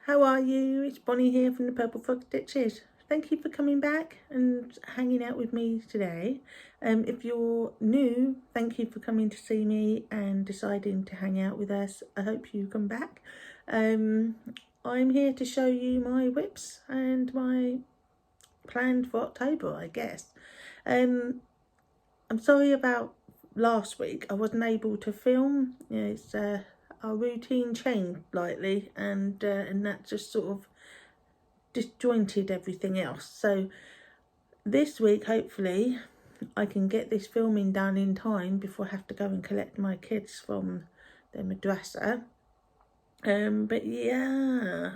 How are you? It's Bonnie here from the Purple Frog Stitches. Thank you for coming back and hanging out with me today. If you're new, thank you for coming to see me and deciding to hang out with us. I hope you come back. I'm here to show you my whips and my planned for October, I guess. I'm sorry about last week. I wasn't able to film. It's our routine changed slightly, and that just sort of disjointed everything else. So this week, hopefully, I can get this filming done in time before I have to go and collect my kids from their madrasa. But yeah,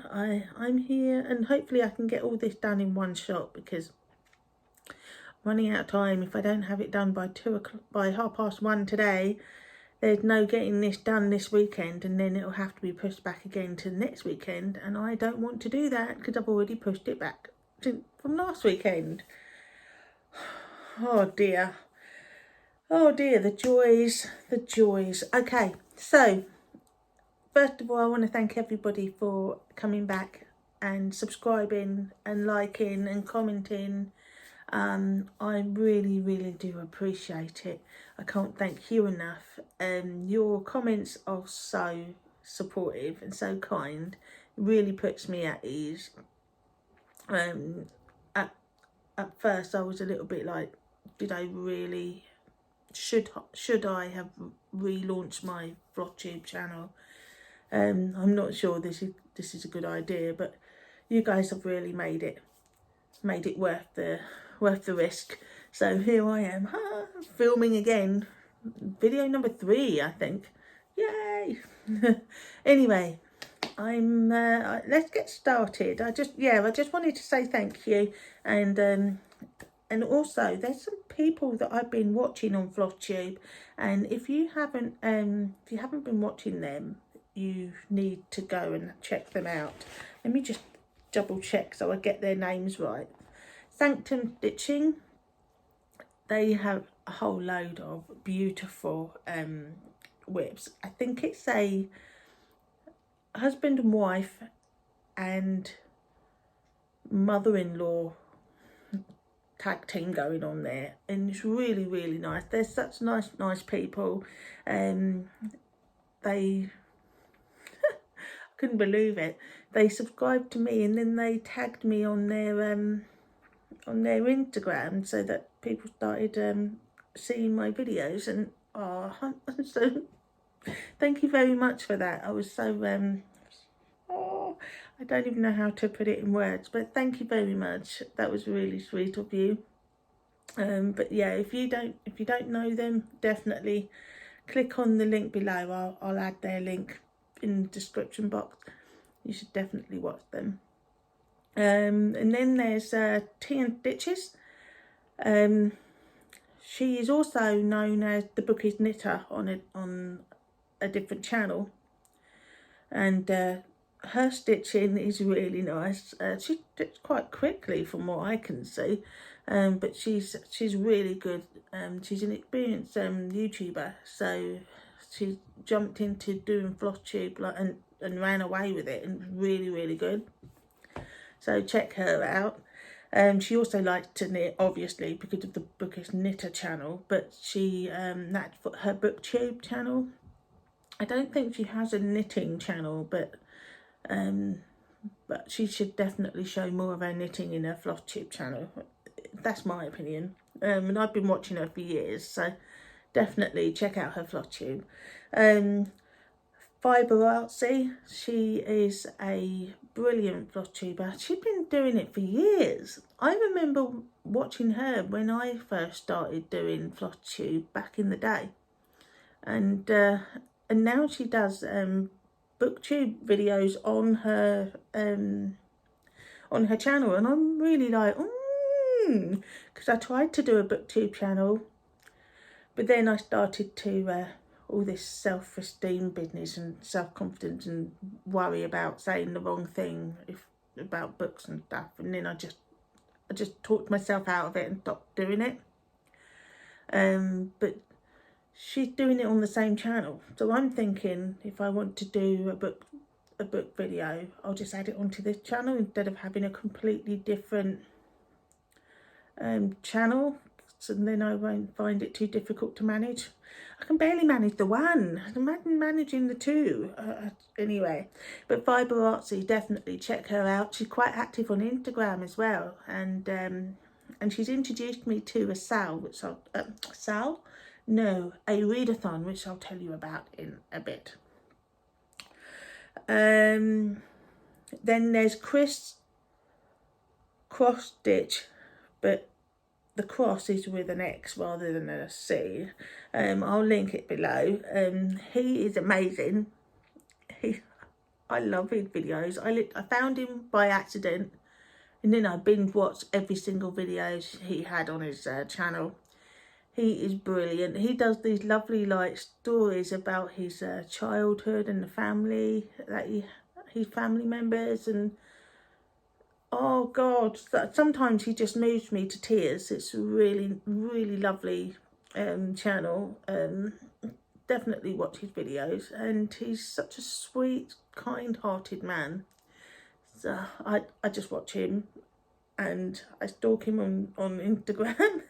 I'm here, and hopefully I can get all this done in one shot, because I'm running out of time. If I don't have it done by 1:30 today, there's no getting this done this weekend, and then it'll have to be pushed back again to next weekend, and I don't want to do that because I've already pushed it back from last weekend. Oh dear, the joys. Okay, so first of all, I want to thank everybody for coming back and subscribing and liking and commenting. I really do appreciate it. I can't thank you enough. Your comments are so supportive and so kind. It really puts me at ease. At first I was a little bit like, did I really, should I have relaunched my Flosstube channel? I'm not sure this is a good idea, but you guys have really made it worth the risk. So here I am, filming again, video number 3, I think. Yay! Anyway, let's get started. I just wanted to say thank you, and also there's some people that I've been watching on Flosstube, and if you haven't been watching them, you need to go and check them out. Let me just double check so I get their names right. Sanctum Stitching, they have a whole load of beautiful whips. I think it's a husband and wife and mother-in-law tag team going on there, and it's really nice. They're such nice people. They couldn't believe it. They subscribed to me, and then they tagged me on their Instagram, so that people started seeing my videos, and so thank you very much for that. I was so I don't even know how to put it in words, but thank you very much. That was really sweet of you. But yeah, if you don't know them, definitely click on the link below. I'll add their link in the description box. You should definitely watch them. And then there's Sanctum Stitches. She is also known as the Bookish knitter on a different channel, and her stitching is really nice. She stitches quite quickly from what I can see, but she's really good. She's an experienced YouTuber, so she jumped into doing Flosstube and ran away with it, and really good. So check her out. She also likes to knit, obviously, because of the Bookish Knitter channel, but she that's for her booktube channel. I don't think she has a knitting channel, but she should definitely show more of her knitting in her Flosstube channel. That's my opinion. And I've been watching her for years, so definitely check out her Flosstube. Fibreartsy, she is a brilliant Flosstuber. She's been doing it for years. I remember watching her when I first started doing Flosstube back in the day, and now she does booktube videos on her channel, and I'm really like, because I tried to do a booktube channel, but then I started to all this self-esteem business and self-confidence and worry about saying the wrong thing about books and stuff, and then I just talked myself out of it and stopped doing it. But she's doing it on the same channel, so I'm thinking if I want to do a book video, I'll just add it onto this channel instead of having a completely different channel, so then I won't find it too difficult to manage. I can barely manage the one. Imagine managing the two. Anyway, but fibreartsy, definitely check her out. She's quite active on Instagram as well, and she's introduced me to a sal, which I'll a readathon, which I'll tell you about in a bit. Then there's XrossStitch, but the cross is with an X rather than a C. I'll link it below. He is amazing. I love his videos. I found him by accident, and then I binge watched every single video he had on his channel. He is brilliant. He does these lovely like stories about his childhood and the family, that his family members, and oh God, sometimes he just moves me to tears. It's a really, really lovely channel. Definitely watch his videos, and he's such a sweet, kind-hearted man. So I just watch him, and I stalk him on Instagram.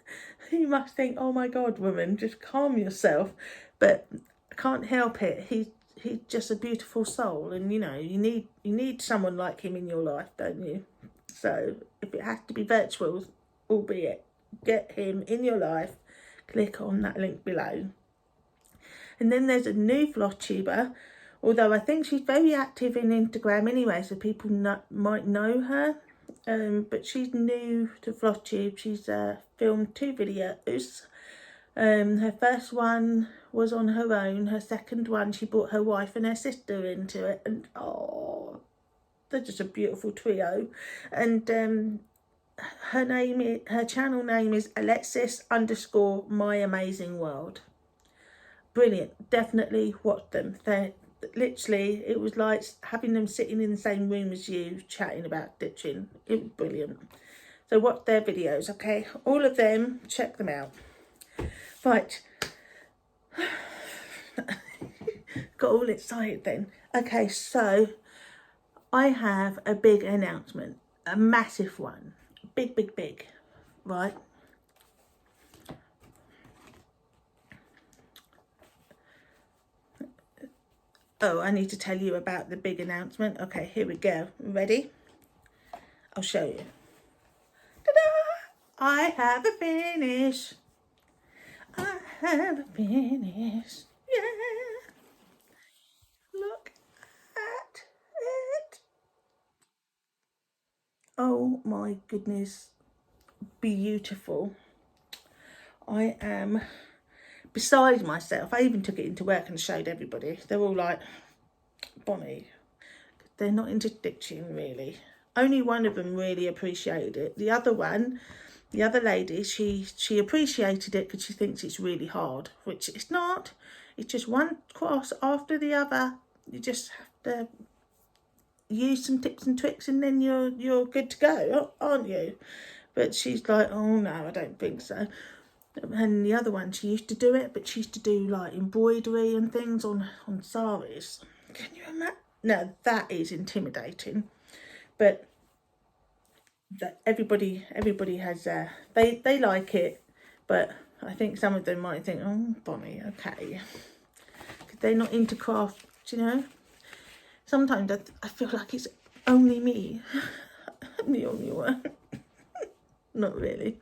You must think, oh my God, woman, just calm yourself. But I can't help it. He's just a beautiful soul, and you know, you need someone like him in your life, don't you? So if it has to be virtual, albeit, get him in your life. Click on that link below. And then there's a new Flosstuber, although I think she's very active in Instagram anyway, so people might know her. But she's new to Flosstube. She's filmed 2 videos. Her first one was on her own. Her second one, she brought her wife and her sister into it, and oh, they're just a beautiful trio. And her channel name is xxxx_myamazingworld. Brilliant. Definitely watch them. They're literally, it was like having them sitting in the same room as you chatting about stitching. It was brilliant. So watch their videos, okay? All of them, check them out. Right. Got all excited then. Okay, so I have a big announcement, a massive one. Big, big, big, right? Oh, I need to tell you about the big announcement. Okay, here we go. Ready? I'll show you. Ta-da! I have a finish. I have a finish. Yeah. Look at it. Oh my goodness. Beautiful. I am beside myself. I even took it into work and showed everybody. They're all like, Bonnie, they're not into stitching really. Only one of them really appreciated it. The other one, the other lady, she appreciated it because she thinks it's really hard, which it's not. It's just one cross after the other. You just have to use some tips and tricks, and then you're good to go, aren't you? But she's like, oh no, I don't think so. And the other one, she used to do it, but she used to do like embroidery and things on saris. Can you imagine? No, that is intimidating. But that everybody has they like it, but I think some of them might think, oh Bonnie, okay, they're not into craft, you know. Sometimes I feel like it's only me. I'm the only one. Not really.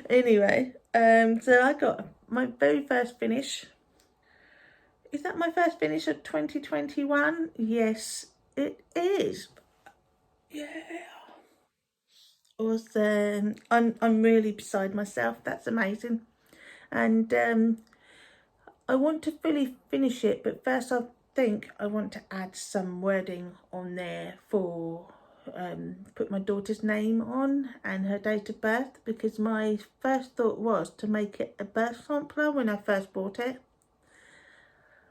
Anyway, so I got my very first finish. Is that my first finish of 2021? Yes, it is. Yeah. Awesome. I'm really beside myself. That's amazing. And I want to fully finish it, but first I think I want to add some wording on there for put my daughter's name on and her date of birth, because my first thought was to make it a birth sampler when I first bought it.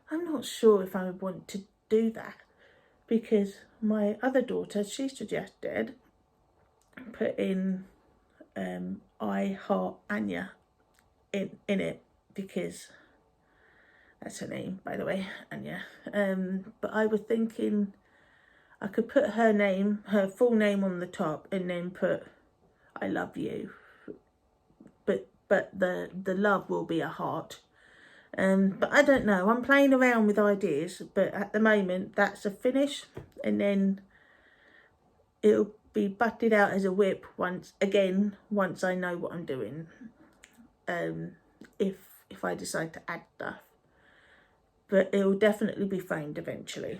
I'm not sure if I want to do that, because my other daughter, she suggested put in I heart Anya in it, because That's her name, by the way, Anya. But I was thinking I could put her name, her full name on the top, and then put I love you. But the love will be a heart. But I don't know. I'm playing around with ideas, but at the moment that's a finish, and then it'll be butted out as a whip once I know what I'm doing. If I decide to add stuff, but it will definitely be framed eventually.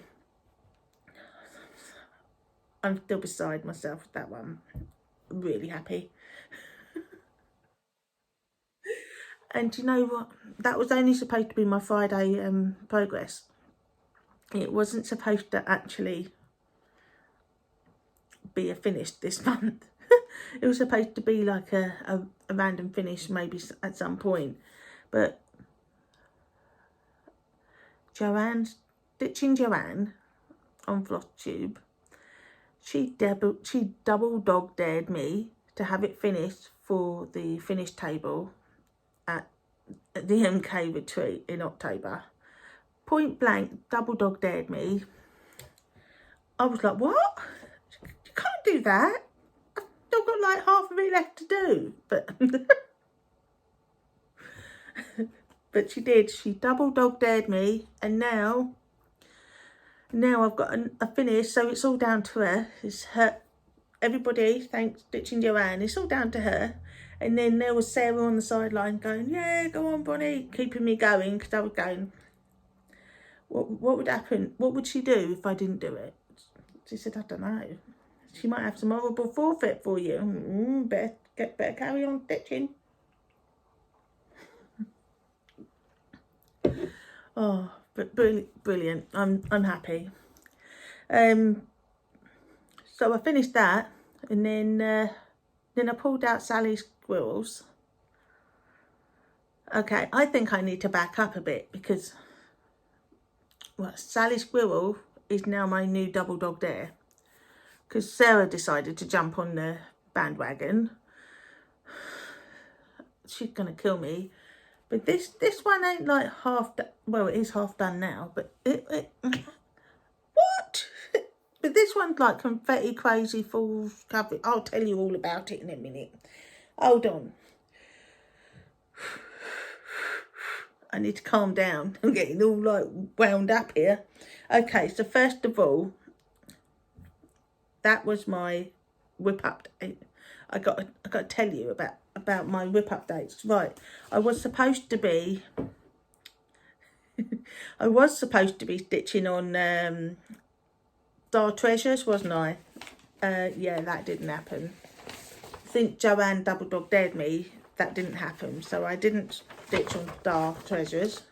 I'm still beside myself with that one. I'm really happy. And you know what? That was only supposed to be my Friday progress. It wasn't supposed to actually be a finish this month. It was supposed to be like a random finish maybe at some point. But Stitching Joanne on Flosstube, she double dog dared me to have it finished for the finish table at the MK retreat in October. Point blank, double dog dared me. I was like, what? You can't do that. I've still got like half of it left to do. But she did. She double dog dared me, and now I've got a finish. So it's all down to her. It's her. Everybody, thanks Stitching Joanne. It's all down to her. And then there was Sarah on the sideline going, yeah, go on, Bonnie, keeping me going, because I was going, what would happen? What would she do if I didn't do it? She said, I don't know. She might have some horrible forfeit for you. Better carry on stitching. Oh, but brilliant. I'm happy. So I finished that, and then I pulled out Sally's squirrels. Okay, I think I need to back up a bit because, well, Sally Squirrel is now my new double dog dare, because Sarah decided to jump on the bandwagon. She's gonna kill me. But this one ain't like half done. Well, it is half done now, but what? But this one's like confetti crazy full cover. I'll tell you all about it in a minute. Hold on. I need to calm down. I'm getting all like wound up here. Okay, so first of all, that was my whip update. I got to tell you about my whip updates. Right, I was supposed to be stitching on Star Treasures, wasn't I? Yeah, that didn't happen. I think Joanne double dog dared me. That didn't happen, so I didn't stitch on Star Treasures,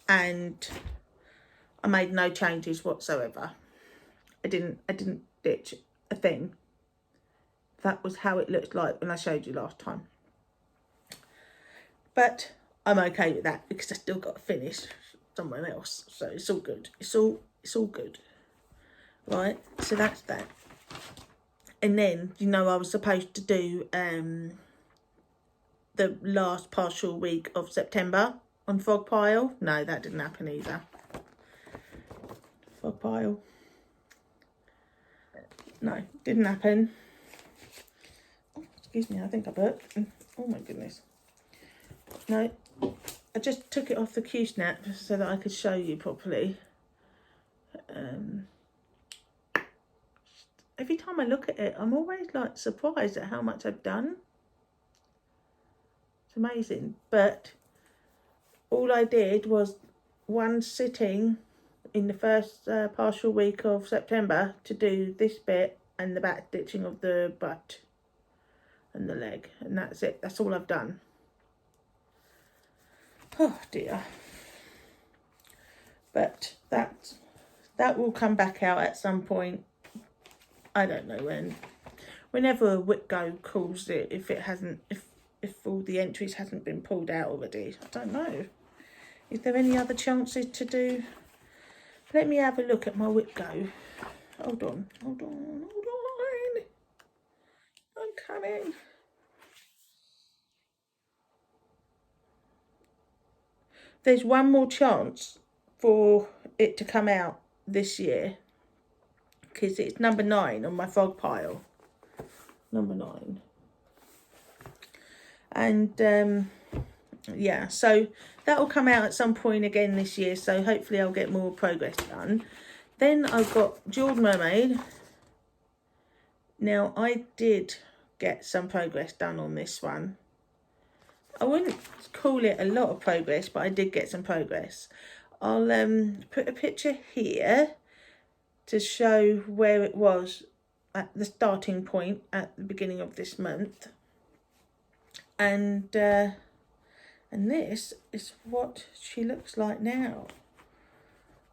and I made no changes whatsoever. I didn't stitch a thing. That was how it looked like when I showed you last time. But I'm okay with that because I still got to finish somewhere else, so it's all good. It's all good, right? So that's that. And then, you know, I was supposed to do the last partial week of September on Frog Pile. No, that didn't happen either. Frog Pile. No, didn't happen. Oh, excuse me, I think I burped. Oh my goodness. No, I just took it off the Q-snap so that I could show you properly. Every time I look at it, I'm always like surprised at how much I've done. It's amazing. But all I did was one sitting in the first partial week of September to do this bit and the back stitching of the butt and the leg, and that's it. That's all I've done. Oh dear. But that will come back out at some point. I don't know when. Whenever a whip go calls it, if it hasn't, if all the entries hasn't been pulled out already. I don't know. Is there any other chances to do? Let me have a look at my whip go. Hold on. I'm coming. there's one more chance for it to come out this year, because it's number 9 on my frog pile. Number 9. And yeah, so that will come out at some point again this year, so hopefully I'll get more progress done. Then I've got Jeweled Mermaid. Now, I did get some progress done on this one. I wouldn't call it a lot of progress, but I did get some progress. I'll put a picture here to show where it was at the starting point at the beginning of this month. And this is what she looks like now.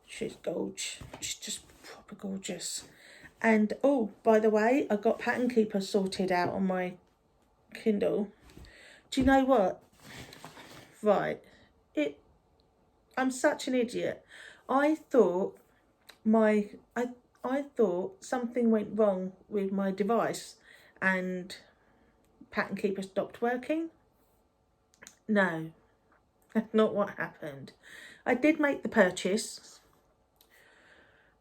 She's gorgeous. She's just proper gorgeous. And oh, by the way, I got Pattern Keeper sorted out on my Kindle. Do you know what? Right, I'm such an idiot. I thought I thought something went wrong with my device and Pattern Keeper stopped working. No, that's not what happened. I did make the purchase,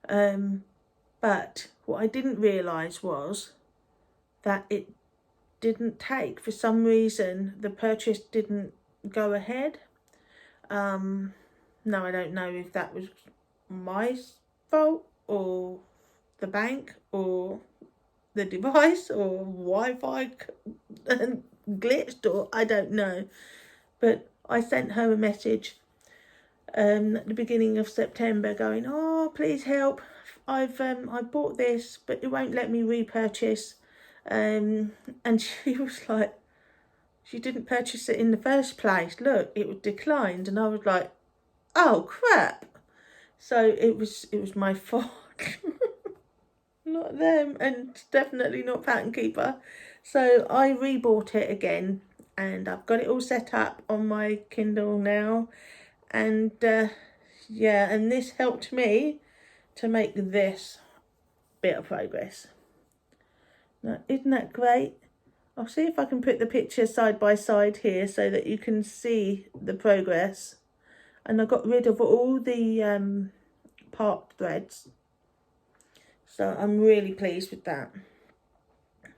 but what I didn't realise was that it didn't take, for some reason the purchase didn't go ahead. No, I don't know if that was my fault or the bank or the device or Wi-Fi glitched, or I don't know. But I sent her a message at the beginning of September going, oh, please help, I bought this but it won't let me repurchase. And she was like, she didn't purchase it in the first place, look, it was declined. And I was like, oh crap. So it was my fault. Not them, and definitely not Pattern Keeper. So I rebought it again, and I've got it all set up on my Kindle now. And yeah, and this helped me to make this bit of progress. Now, isn't that great? I'll see if I can put the picture side by side here so that you can see the progress. And I got rid of all the part threads. So I'm really pleased with that.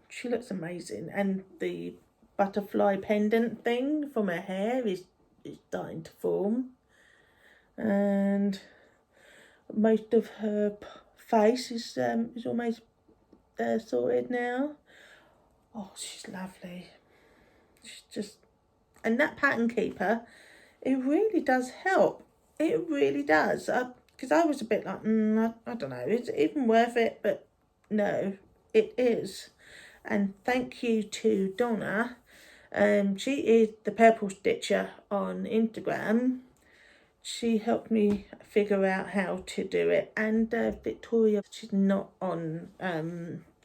She looks amazing. And the butterfly pendant thing from her hair is starting to form. And most of her face is almost sorted now. Oh, she's lovely. She's just, and that Pattern Keeper, it really does help. It really does. Because I was a bit like, I don't know, is it even worth it? But no, it is. And thank you to Donna. She is the Purple Stitcher on Instagram. She helped me figure out how to do it. And Victoria, she's not on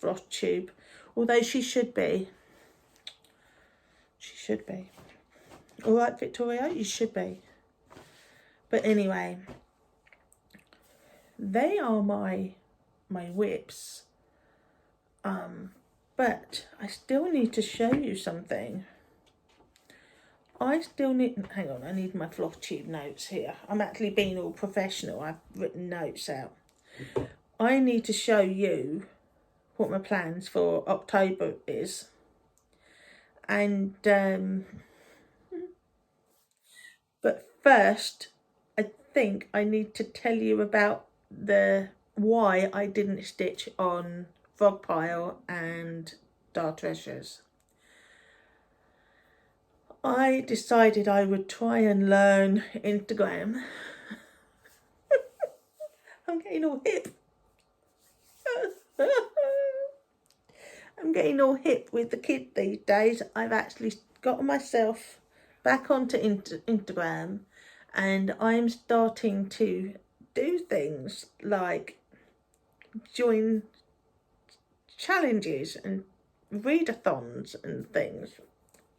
Flosstube, although she should be. She should be. All right, Victoria, you should be. But anyway, they are my whips. But I still need to show you something. I still need, hang on, I need my Flosstube notes here. I'm actually being all professional. I've written notes out. I need to show you what my plans for October is. And, but first, I think I need to tell you about why I didn't stitch on Frog Pile and Dark Treasures. I decided I would try and learn Instagram. I'm getting all hip. I'm getting all hip with the kid these days. I've actually got myself back onto Instagram, and I'm starting to do things like join challenges and readathons and things.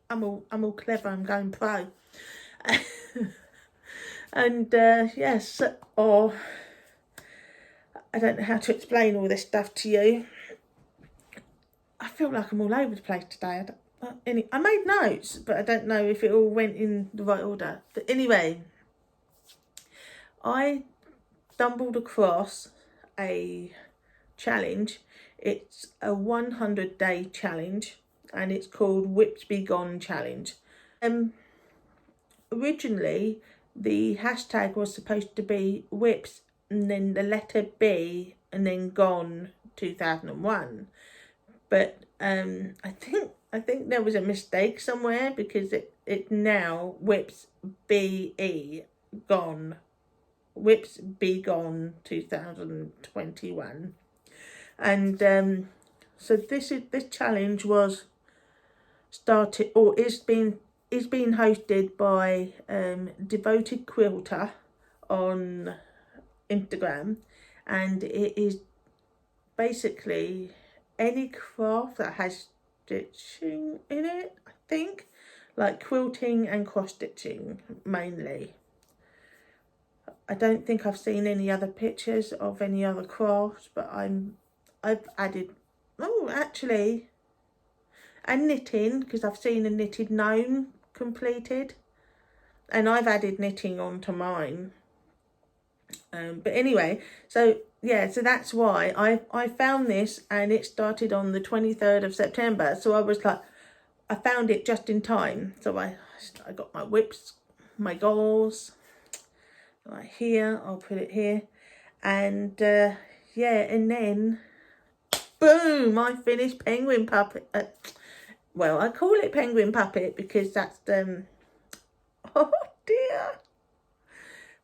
I'm all clever. I'm going pro. And yes, or I don't know how to explain all this stuff to you. I feel like I'm all over the place today. I made notes, but I don't know if it all went in the right order. But anyway, I stumbled across a challenge. It's a 100-day challenge, and it's called Whips Be Gone Challenge. Originally the hashtag was supposed to be whips and then the letter B and then gone 2001, but I think there was a mistake somewhere, because it now whips BE gone, whips be gone 2021. And so this challenge was started, or is being hosted by Devoted Quilter on Instagram, and it is basically any craft that has stitching in it, I think, like quilting and cross stitching mainly. I don't think I've seen any other pictures of any other crafts, but I've added, oh actually, and knitting, because I've seen a knitted gnome completed, and I've added knitting onto mine. But anyway, so yeah, so that's why I found this, and it started on the 23rd of September. So I was like, I found it just in time. So I got my whips, my goals right here. I'll put it here, and yeah, and then boom, I finished Penguin Puppet. Well, I call it Penguin Puppet because that's oh dear.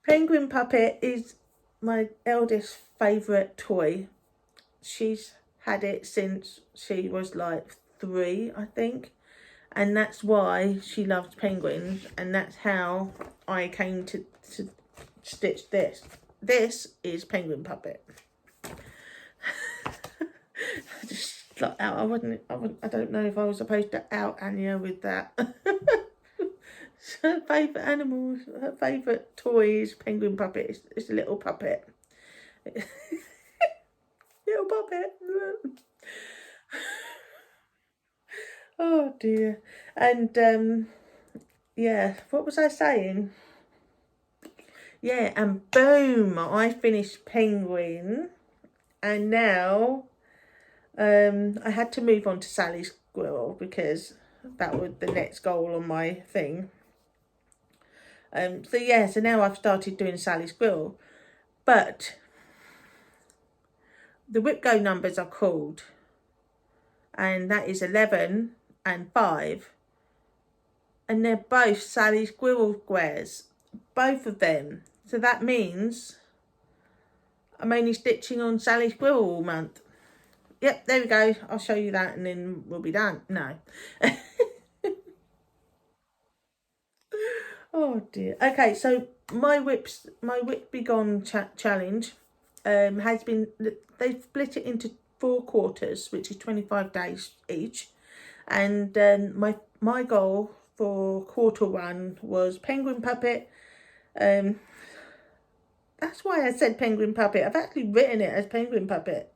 Penguin Puppet is my eldest favourite toy. She's had it since she was like 3, I think. And that's why she loves penguins. And that's how I came to stitch this. This is Penguin Puppet. Like, I don't know if I was supposed to out Anya with that. Her favourite animal, her favourite toy is Penguin Puppet. It's a little puppet. Little puppet. Oh dear. And yeah, what was I saying? Yeah, and boom, I finished Penguin, and now I had to move on to Sally Squirrel because that was the next goal on my thing. So yeah, so now I've started doing Sally Squirrel, but the whip go numbers are called, and that is 11 and 5, and they're both Sally Squirrel squares, both of them. So that means I'm only stitching on Sally Squirrel all month. Yep, there we go. I'll show you that and then we'll be done. No. Oh dear. Okay, so my whip be gone challenge has been, they've split it into 4 quarters, which is 25 days each, and my goal for quarter 1 was Penguin Puppet. That's why I said Penguin Puppet. I've actually written it as Penguin Puppet.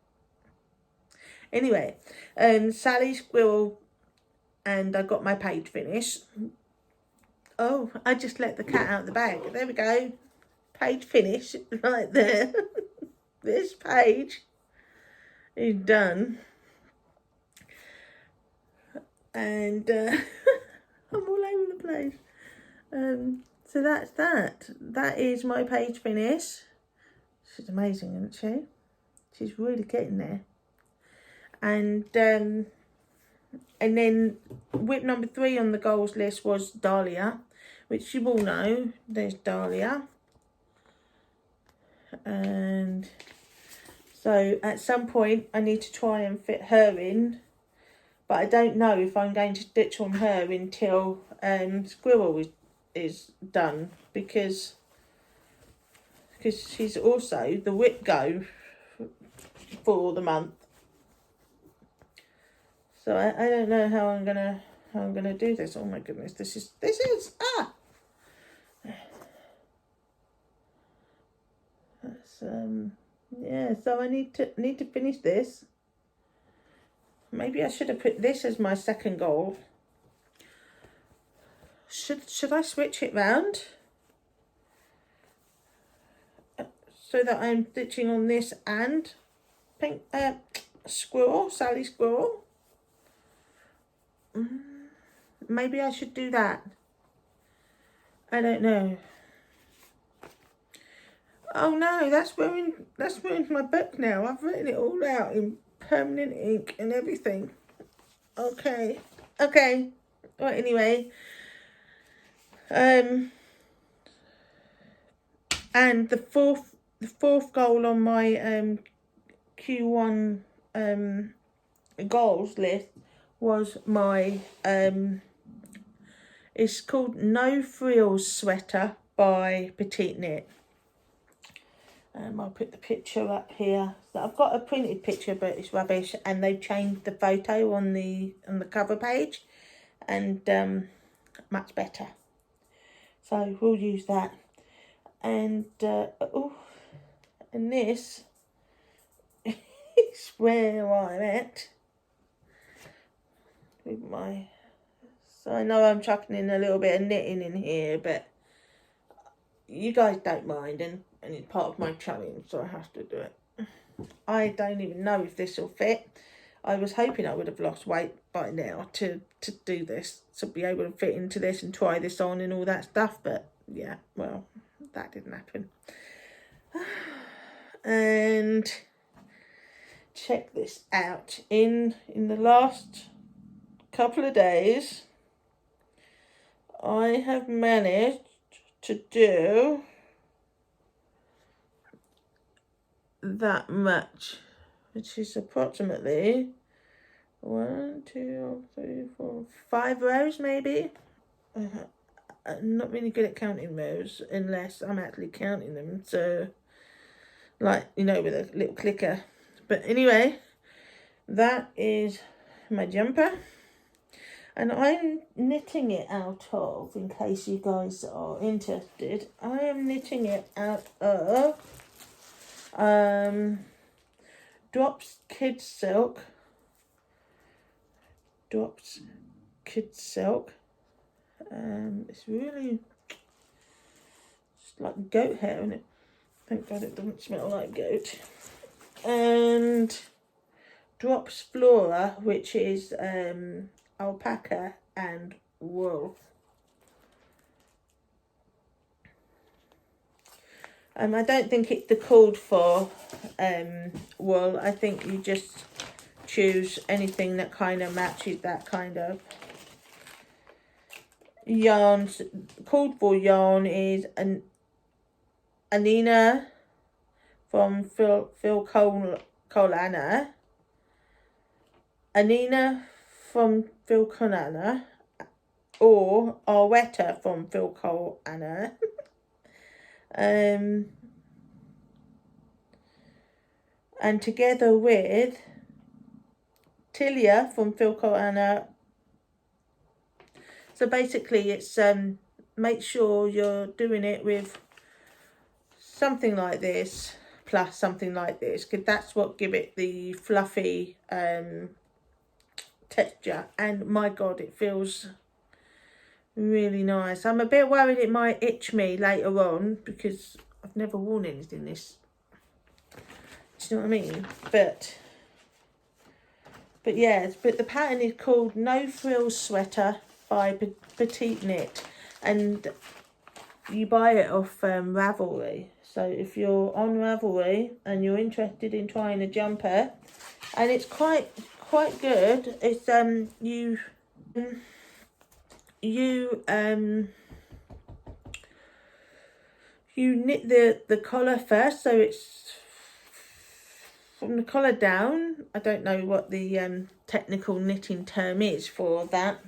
Anyway, Sally Squirrel, and I got my page finished. Oh, I just let the cat out of the bag. There we go. Page finish right there. This page is done. And I'm all over the place. So that's that. That is my page finish. She's amazing, isn't she? She's really getting there. And then whip number 3 on the goals list was Dahlia, which you all know. There's Dahlia. And so at some point I need to try and fit her in, but I don't know if I'm going to stitch on her until Squirrel is done, because she's also the whip go for the month. So I don't know how I'm gonna do this. Oh my goodness, this is That's yeah. So I need to finish this. Maybe I should have put this as my second goal. Should I switch it round? so that I'm stitching on this and pink squirrel, Sally Squirrel. Maybe I should do that. I don't know. Oh no, that's ruined my book now. I've written it all out in permanent ink and everything. Okay. Well, anyway. And the fourth goal on my Q1 goals list was my it's called No Frills Sweater by Petite Knit. I'll put the picture up here. So I've got a printed picture, but it's rubbish, and they've changed the photo on the cover page, and much better. So we'll use that. And and this is where I'm at with my. So I know I'm chucking in a little bit of knitting in here, but you guys don't mind, and it's part of my challenge, so I have to do it. I don't even know if this will fit. I was hoping I would have lost weight by now to do this, to be able to fit into this and try this on and all that stuff, but yeah, well, that didn't happen. And check this out. In the last couple of days, I have managed to do that much, which is approximately 1, 2, 3, 4, 5 rows maybe. I'm not really good at counting rows unless I'm actually counting them, so like, you know, with a little clicker. But anyway, that is my jumper, and I'm knitting it out of, in case you guys are interested, I am knitting it out of Drops Kids Silk. It's really just like goat hair, isn't it? Thank God it doesn't smell like goat. And Drops Flora, which is alpaca and wool. I don't think they're called for wool. I think you just choose anything that kind of matches that kind of yarns. Called for yarn is an Anina from Phil Colana. Anina from Phil Colana, or Arwetta from Phil Colana. And together with Tilia from Phil Colana. So basically it's make sure you're doing it with something like this plus something like this, because that's what give it the fluffy texture, and my God, it feels really nice. I'm a bit worried it might itch me later on because I've never worn anything this. Do you know what I mean? But yeah, but the pattern is called No Frills Sweater by Petite Knit, and you buy it off Ravelry. So if you're on Ravelry and you're interested in trying a jumper, and it's quite good. It's you knit the collar first, so it's from the collar down. I don't know what the technical knitting term is for that,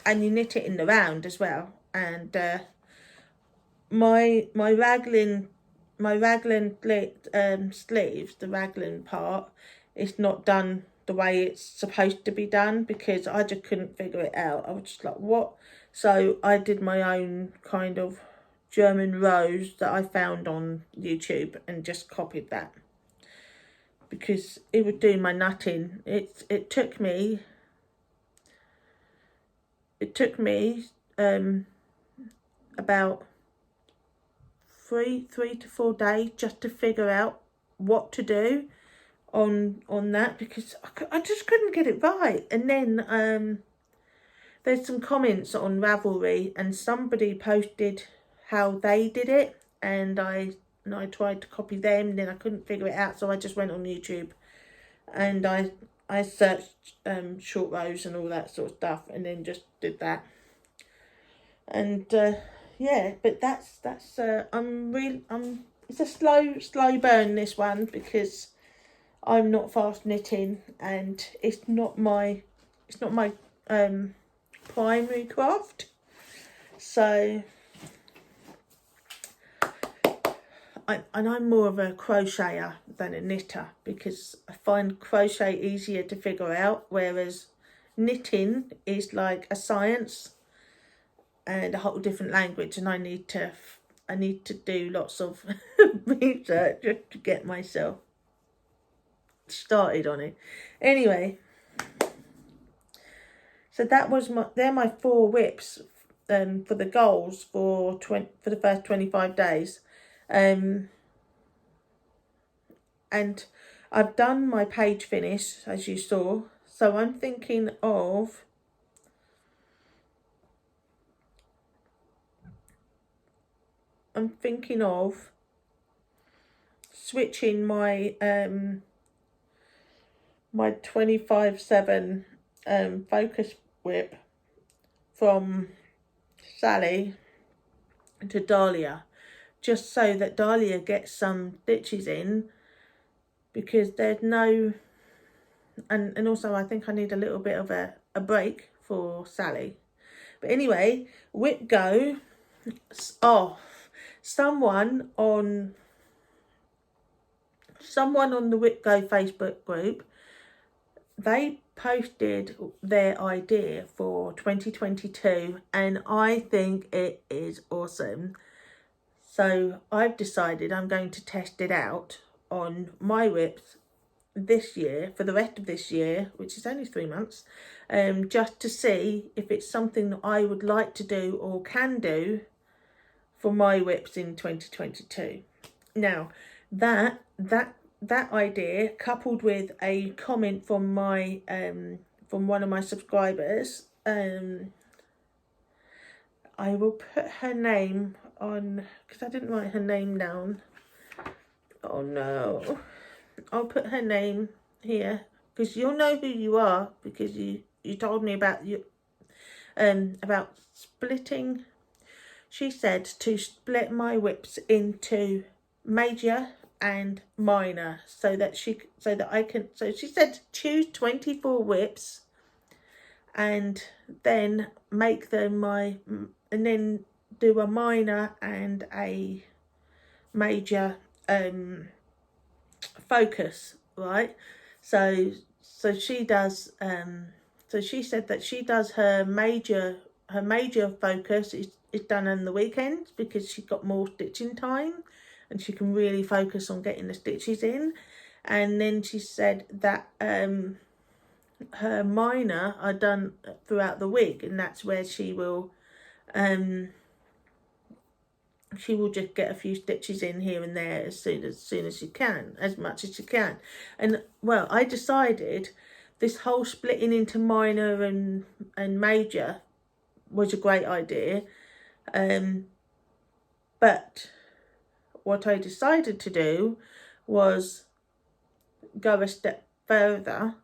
and you knit it in the round as well. And my raglan sleeves, the raglan part, is not done the way it's supposed to be done, because I just couldn't figure it out. I was just like, what? So I did my own kind of German rose that I found on YouTube and just copied that, because it would do my nutting. It took me about 3 to 4 days just to figure out what to do on that, because I just couldn't get it right. And then there's some comments on Ravelry, and somebody posted how they did it, and I tried to copy them, and then I couldn't figure it out, so I just went on YouTube and I searched short rows and all that sort of stuff, and then just did that. And yeah, but that's it's a slow burn, this one, because I'm not fast knitting, and it's not my primary craft. So I'm more of a crocheter than a knitter, because I find crochet easier to figure out, whereas knitting is like a science and a whole different language, and I need to do lots of research just to get myself started on it. Anyway, so that was they're my 4 whips for the goals for the first 25 days. And I've done my page finish, as you saw, so I'm thinking of switching my my 25/7 focus whip from Sally to Dahlia, just so that Dahlia gets some stitches in, because there's no, and also I think I need a little bit of a break for Sally. But anyway, whip go. Oh, someone on the Whip Go Facebook group, they posted their idea for 2022, and I think it is awesome. So I've decided I'm going to test it out on my whips this year, for the rest of this year, which is only 3 months, just to see if it's something that I would like to do or can do for my whips in 2022. Now, that idea, coupled with a comment from my from one of my subscribers, I will put her name on, because I didn't write her name down. Oh no, I'll put her name here, because you'll know who you are, because you told me about splitting. She said to split my whips into major and minor, so that she said choose 24 whips and then make them and then do a minor and a major focus, right? So she does so she said that she does her major focus is done on the weekends, because she's got more stitching time and she can really focus on getting the stitches in. And then she said that her minor are done throughout the week, and that's where she will just get a few stitches in here and there as soon as she can, as much as she can. And well, I decided this whole splitting into minor and major was a great idea, but what I decided to do was go a step further,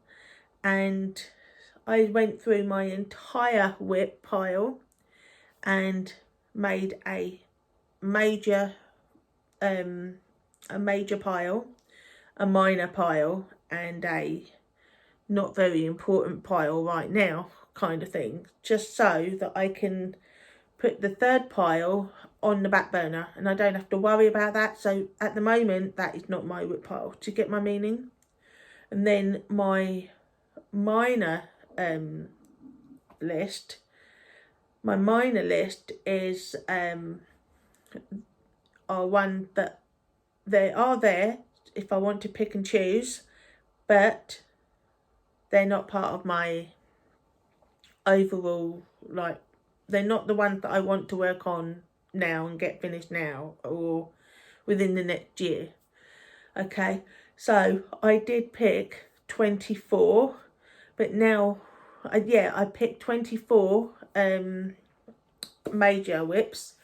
and I went through my entire whip pile and made a major pile, a minor pile, and a not very important pile right now kind of thing, just so that I can put the third pile on the back burner and I don't have to worry about that. So at the moment, that is not my whip pile. Do you get my meaning? And then my minor list is are one that they are there if I want to pick and choose, but they're not part of my overall, like, they're not the ones that I want to work on now and get finished now, or within the next year. Okay, so I did pick 24, but now, I picked 24 major whips,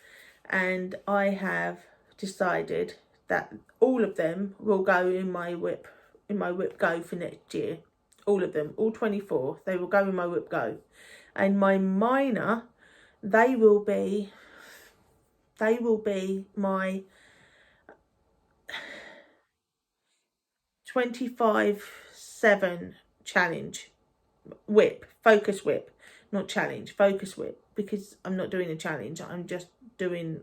and I have decided that all of them will go in my whip go for next year. All of them, all 24, they will go in my whip go. And my minor, they will be my 25/7 challenge whip, focus whip, not challenge, focus whip, because I'm not doing a challenge, I'm just doing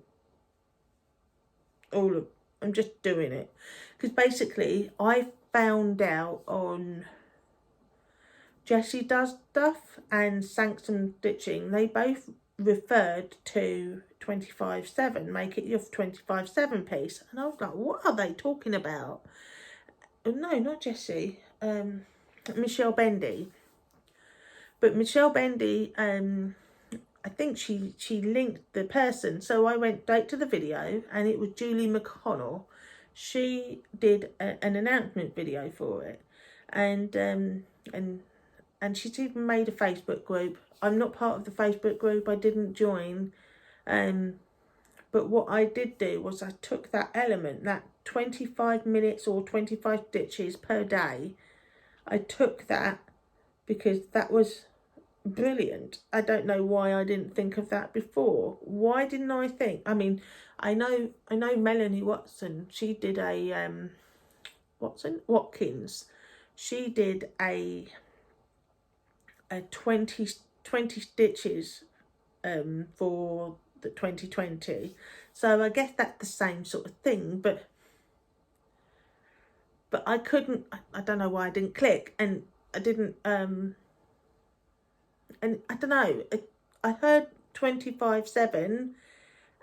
I'm just doing it. Because basically I found out on Jessie Does Stuff and Sanctum Stitching, they both referred to 25/7, make it your 25/7 piece, and I was like, what are they talking about? No, not Jessie, Michelle Bendy. But Michelle Bendy, I think she linked the person, so I went straight to the video, and it was Julie McConnell. She did an announcement video for it, and she's even made a Facebook group. I'm not part of the Facebook group, I didn't join, but what I did do was I took that element, that 25 minutes or 25 stitches per day, I took that because that was brilliant. I don't know why I didn't think of that before. Why didn't I think? I mean, I know Melanie Watson, she did a Watkins, she did a 20 stitches for the 2020, so I guess that's the same sort of thing, but I couldn't, I don't know why I didn't click, and I didn't and I don't know, I heard 25/7,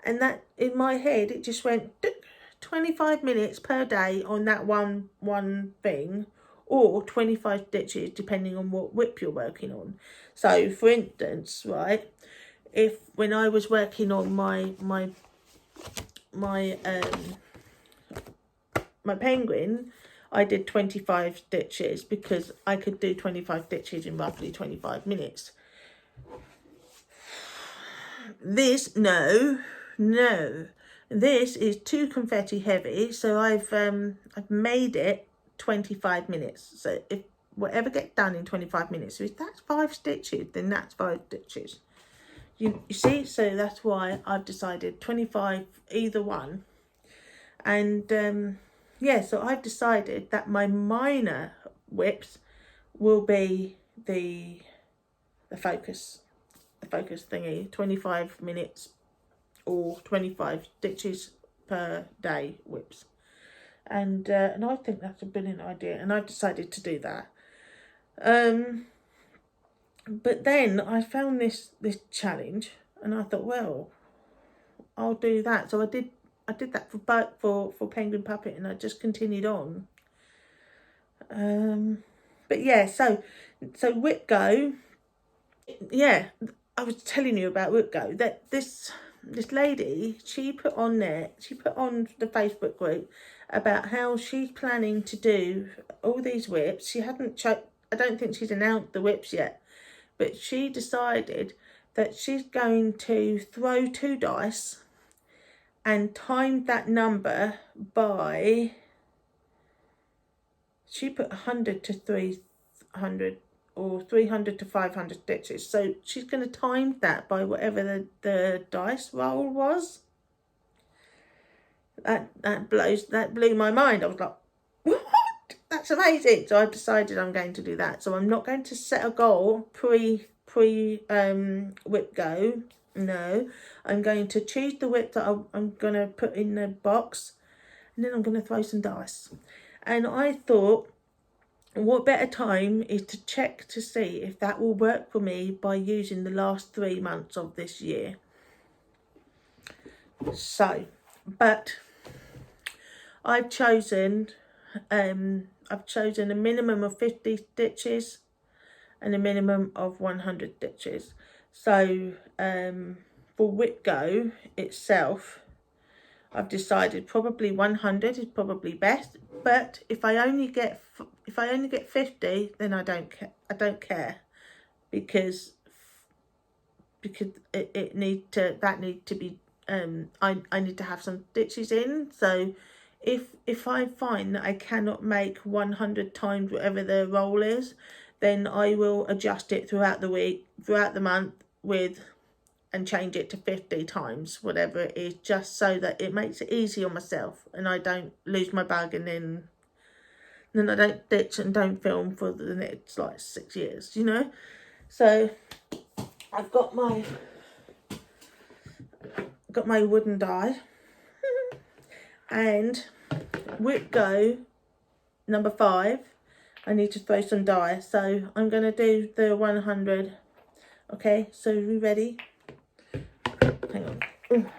and that in my head it just went 25 minutes per day on that one thing, or 25 stitches depending on what whip you're working on. So for instance, right, if when I was working on my penguin, I did 25 stitches because I could do 25 stitches in roughly 25 minutes. This, no, this is too confetti heavy, so I've made it 25 minutes. So if whatever gets done in 25 minutes, so if that's 5 stitches, then that's 5 stitches. You see, so that's why I've decided 25 either one. And yeah, so I've decided that my minor whips will be the focus thingy, 25 minutes or 25 stitches per day whips, and I think that's a brilliant idea, and I've decided to do that. But then I found this challenge, and I thought, well, I'll do that. So I did that for Penguin Puppet, and I just continued on. But yeah, so Whip Go, yeah, I was telling you about Whip Go, that this lady, she put on the Facebook group about how she's planning to do all these whips. She hadn't I don't think she's announced the whips yet, but she decided that she's going to throw 2 dice and time that number by, she put 100 to 300 or 300 to 500 stitches. So she's going to time that by whatever the dice roll was. That blew my mind. I was like, what? That's amazing. So I've decided I'm going to do that. So I'm not going to set a goal pre whip go. No, I'm going to choose the whip that I'm going to put in the box, and then I'm going to throw some dice. And I thought, what better time is to check to see if that will work for me by using the last 3 months of this year. So, but I've chosen a minimum of 50 stitches and a minimum of 100 stitches. So for Whip Go itself, I've decided probably 100 is probably best. But if I only get 50, then I don't care because it need to be I need to have some stitches in. So if I find that I cannot make 100 times whatever the roll is, then I will adjust it throughout the week, throughout the month and change it to 50 times, whatever it is, just so that it makes it easy on myself and I don't lose my bug, and then I don't stitch and don't film for the next like 6 years, you know. So I've got my wooden die and whip go number 5. I need to throw some dye, so I'm going to do the 100. Okay, so we ready? Hang on. Ooh.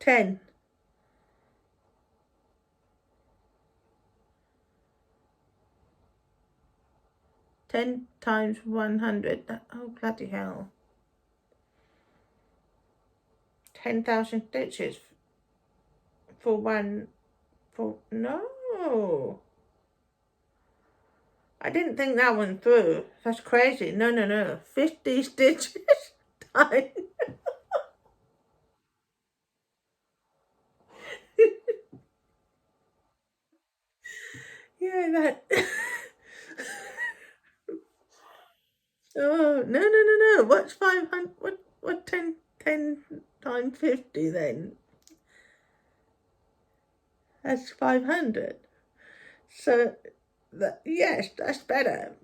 10. Times 100. Oh, bloody hell. 10,000 stitches no. I didn't think that one through. That's crazy. No. 50 stitches times. Yeah, that. Oh, no. What's 500? What 10 times 50 then? That's 500. So, yes, that's better.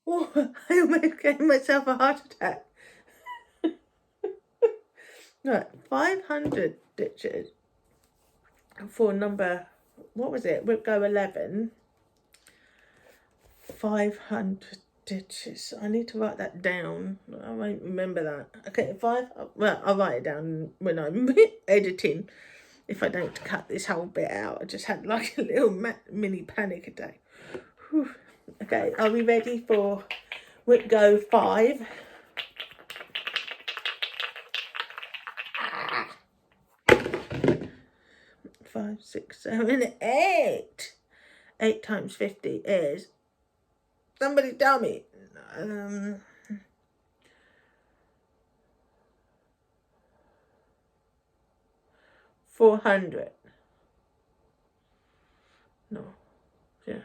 Oh, I almost gave myself a heart attack. Right, 500 stitches for number, what was it? We'll go 11. 500 stitches. I need to write that down. I won't remember that. Okay, well, I'll write it down when I'm editing. If I don't cut this whole bit out. I just had like a little mini panic attack. Whew. Okay, are we ready for whip go 5? 5, 6, 7, 8. 8 times 50 is, somebody tell me, 400. No, yeah.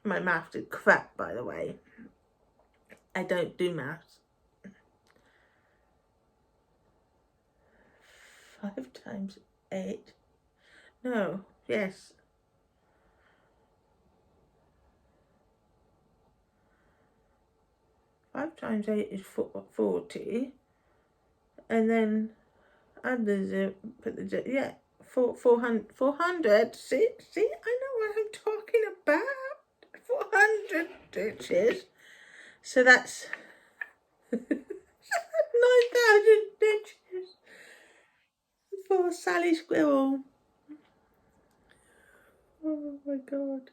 My maths is crap, by the way. I don't do maths. 5 times 8. No, yes. 5 times 8 is 40. And then add the 0, put the 0, yeah, 400. See, I know what I'm talking about. 400 stitches. So that's 9,000 stitches for Sally Squirrel. Oh my god.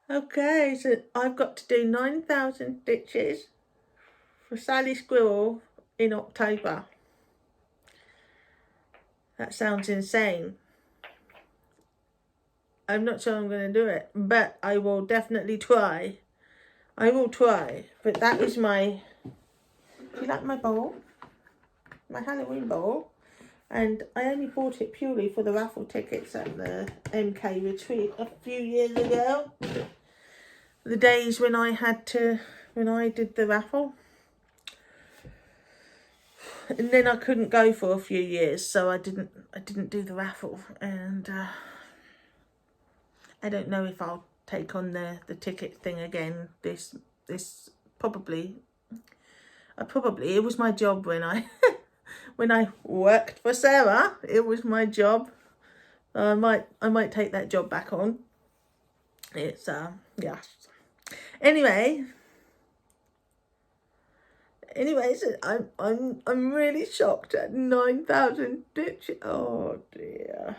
Okay, so I've got to do 9,000 stitches for Sally Squirrel in October. That sounds insane. I'm not sure I'm going to do it, but I will definitely try. I will try. But that is my... Do you like my bowl? My Halloween bowl. And I only bought it purely for the raffle tickets at the MK retreat a few years ago. The days when I did the raffle. And then I couldn't go for a few years, so I didn't do the raffle. And I don't know if I'll take on the ticket thing again. This probably. It was my job when I when I worked for Sarah. It was my job. I might take that job back on. It's yeah. Anyways, I'm really shocked at 9,000 stitches. Oh dear.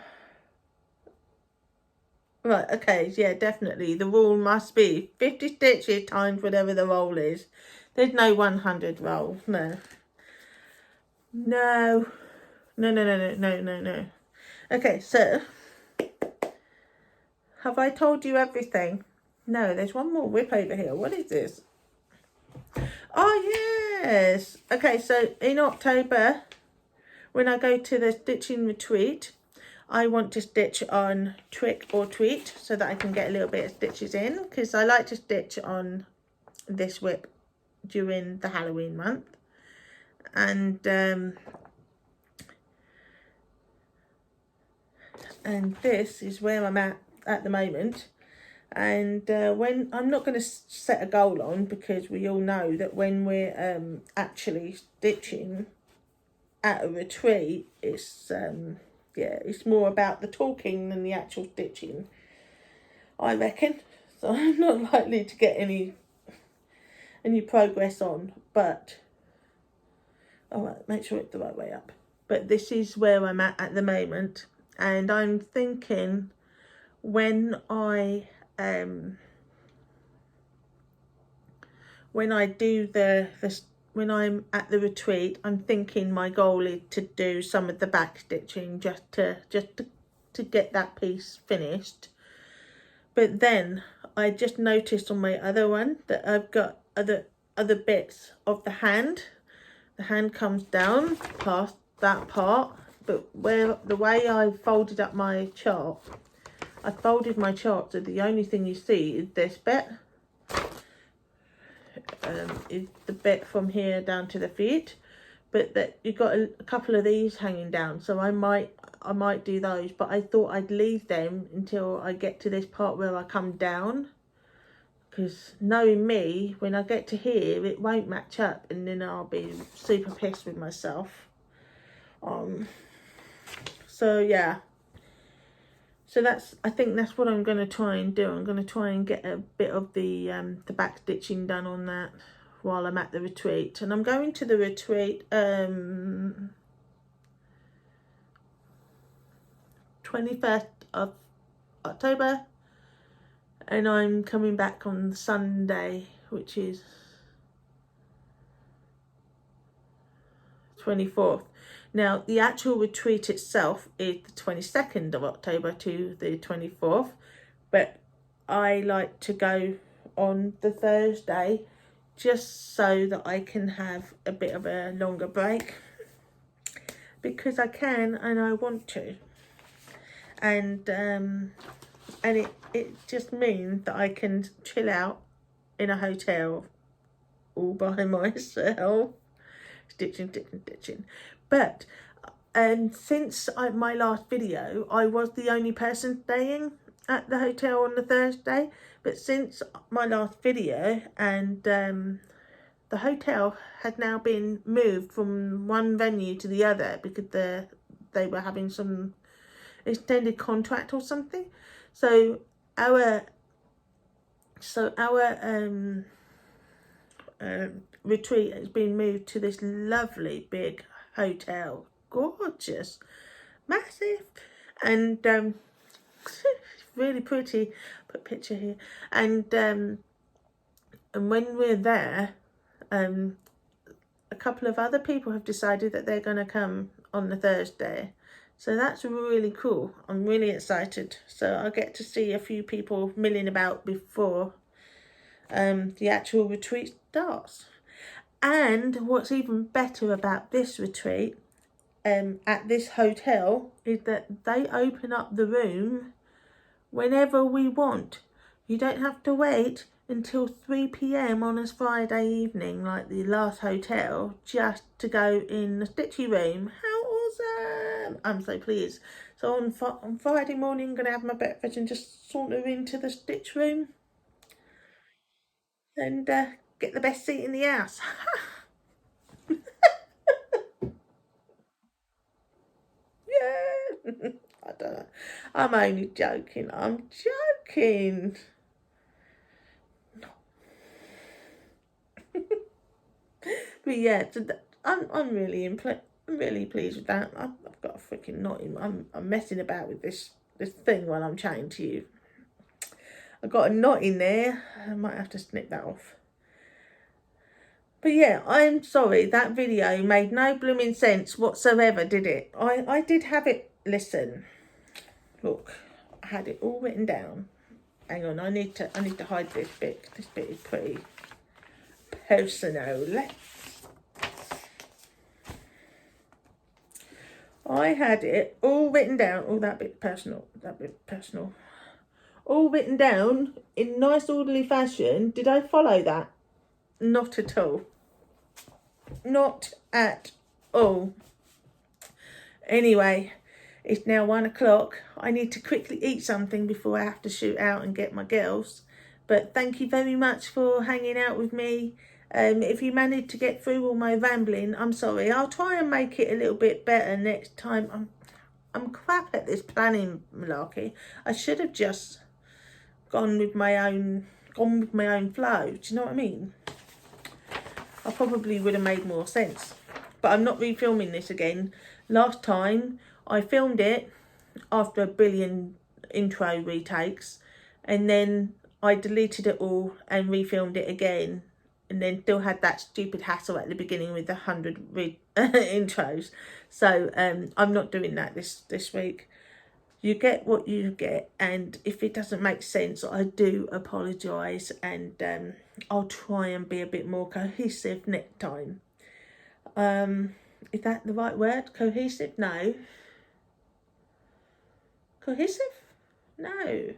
Right, okay, yeah, definitely. The rule must be 50 stitches times whatever the roll is. There's no 100 roll, no. No. No, no, no, no, no, no, no. Okay, so, have I told you everything? No, there's one more whip over here. What is this? Oh, yes. Okay, so in October, when I go to the stitching retreat, I want to stitch on Trick or Treat so that I can get a little bit of stitches in, because I like to stitch on this whip during the Halloween month. And this is where I'm at the moment. And when I'm not going to set a goal on, because we all know that when we're actually stitching at a retreat, it's yeah, it's more about the talking than the actual stitching, I reckon. So I'm not likely to get any progress on, but alright, make sure it's the right way up. But this is where I'm at the moment, and I'm thinking when I do when I'm at the retreat, I'm thinking my goal is to do some of the back stitching just to get that piece finished. But then I just noticed on my other one that I've got other bits of the hand. The hand comes down past that part, but the way I folded up my chart, I folded my chart so the only thing you see is this bit. Is the bit from here down to the feet, but that you've got a couple of these hanging down, so I might do those, but I thought I'd leave them until I get to this part where I come down, because knowing me, when I get to here it won't match up and then I'll be super pissed with myself. So yeah, so I think that's what I'm going to try and do. I'm going to try and get a bit of the back stitching done on that while I'm at the retreat. And I'm going to the retreat 21st of October, and I'm coming back on Sunday, which is 24th. Now, the actual retreat itself is the 22nd of October to the 24th, but I like to go on the Thursday just so that I can have a bit of a longer break, because I can and I want to. And it just means that I can chill out in a hotel all by myself, stitching. But since my last video, I was the only person staying at the hotel on the Thursday. But since my last video, and the hotel had now been moved from one venue to the other because they were having some extended contract or something. So our retreat has been moved to this lovely big hotel, gorgeous, massive, and really pretty. Put a picture here. And when we're there, a couple of other people have decided that they're going to come on the Thursday, so that's really cool. I'm really excited. So I'll get to see a few people milling about before the actual retreat starts. And what's even better about this retreat at this hotel is that they open up the room whenever we want. You don't have to wait until 3 p.m. on a Friday evening like the last hotel just to go in the stitchy room. How awesome! I'm so pleased. So on Friday morning, I'm going to have my breakfast and just saunter into the stitch room and get the best seat in the house. Yeah. I don't know. I'm only joking. I'm joking. But yeah, so I'm really pleased with that. I've got a freaking knot in. I'm messing about with this thing while I'm chatting to you. I got a knot in there. I might have to snip that off. But yeah, I'm sorry, that video made no blooming sense whatsoever, did it? I did have it, listen, look, I had it all written down. Hang on, I need to hide this bit. This bit is pretty personal. I had it all written down. Oh, that bit personal. All written down in nice orderly fashion. Did I follow that? Not at all. Not at all. Anyway, it's now 1 o'clock. I need to quickly eat something before I have to shoot out and get my girls. But thank you very much for hanging out with me. If you managed to get through all my rambling, I'm sorry. I'll try and make it a little bit better next time. I'm crap at this planning malarkey. I should have just gone with my own flow. Do you know what I mean? I probably would have made more sense. But I'm not refilming this again. Last time I filmed it after a billion intro retakes, and then I deleted it all and refilmed it again, and then still had that stupid hassle at the beginning with the 100 intros. So I'm not doing that this week. You get what you get, and if it doesn't make sense, I do apologise, and I'll try and be a bit more cohesive next time. Is that the right word? Cohesive? No. Cohesive? No.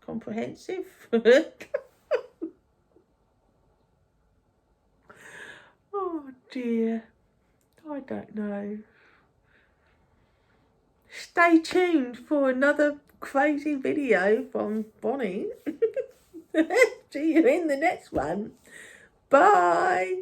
Comprehensive? Oh dear. I don't know. Stay tuned for another crazy video from Bonnie. See you in the next one. Bye.